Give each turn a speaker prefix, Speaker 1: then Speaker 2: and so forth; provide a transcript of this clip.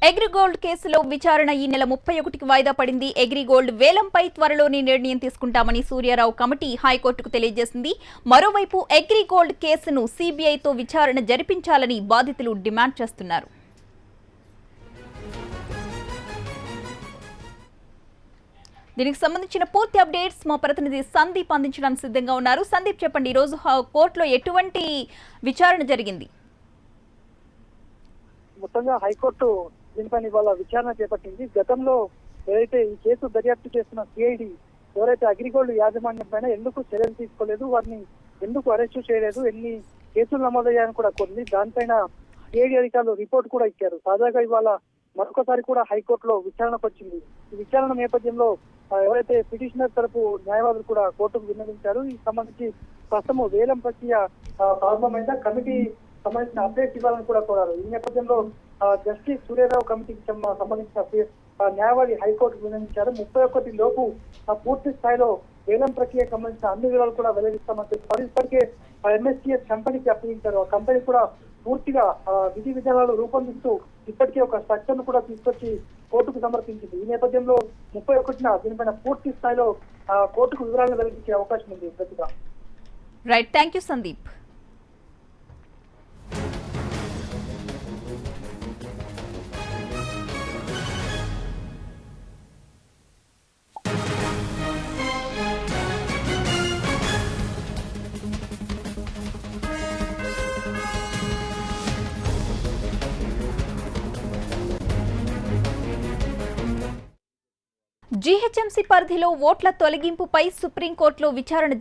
Speaker 1: అగ్రిగోల్డ్ కేసులో విచారణ ఈ నెల 31కి వాయిదా పడింది. అగ్రిగోల్డ్ వేలంపై త్వరలోనే నిర్ణయం తీసుకుంటామని సూర్యారావు కమిటీ హైకోర్టుకు తెలియజేసింది. మరోవైపు అగ్రిగోల్డ్ కేసును సీబీఐతో విచారణ జరిపించాలని బాధితులు డిమాండ్ చేస్తున్నారు. దీనికి సంబంధించిన పూర్తి అప్డేట్స్ మా ప్రతినిధి సందీప్ అందించడానికి సిద్ధంగా ఉన్నారు. సందీప్, చెప్పండి, ఈ రోజు కోర్టులో ఎటువంటి విచారణ జరిగింది?
Speaker 2: మొత్తంగా హైకోర్టు దీనిపైన ఇవాళ విచారణ చేపట్టింది. గతంలో ఏదైతే ఈ కేసు దర్యాప్తు చేస్తున్న సిఐడి ఎవరైతే అగ్రిగోల్డ్ యాజమాన్యం పైన ఎందుకు చర్యలు తీసుకోలేదు, వారిని ఎందుకు అరెస్టు చేయలేదు, ఎన్ని కేసులు నమోదయ్యాయని కూడా కోరింది. దానిపైన సిఐడి అధికారులు రిపోర్ట్ కూడా ఇచ్చారు. తాజాగా ఇవాళ మరొకసారి కూడా హైకోర్టులో విచారణకు వచ్చింది. ఈ విచారణ నేపథ్యంలో ఎవరైతే పిటిషనర్ తరపు న్యాయవాదులు కూడా కోర్టుకు విన్నవించారు. ఈ సంబంధించి ప్రస్తుతం వేలం ప్రక్రియ ప్రారంభమైన కమిటీ సంబంధించిన అప్డేట్ ఇవ్వాలని కూడా కోరారు. ఈ నేపథ్యంలో జస్టిస్ సూర్యారావు కమిటీకి సంబంధించిన న్యాయవాది హైకోర్టుకు విన్నవించారు. 31 లోపు పూర్తి స్థాయిలో వేలం ప్రక్రియకు సంబంధించిన అన్ని వివరాలు కూడా వెల్లడిస్తామని చెప్పారు. ఇప్పటికే ఎంఎస్టీఎస్ కంపెనీకి అప్పగించారు. ఆ కంపెనీ కూడా పూర్తిగా విధి విధానాలు రూపొందిస్తూ ఇప్పటికే ఒక స్ట్రక్చర్ ను కూడా తీసుకొచ్చి కోర్టుకు సమర్పించింది. ఈ నేపథ్యంలో 31న దీనిపైన పూర్తి స్థాయిలో కోర్టుకు వివరాలను వెల్లడించే అవకాశం ఉంది. ప్రతిగా
Speaker 1: right, thank you Sandeep. GHMC పరిధిలో ఓట్ల తొలగింపుపై సుప్రీంకోర్టులో విచారణ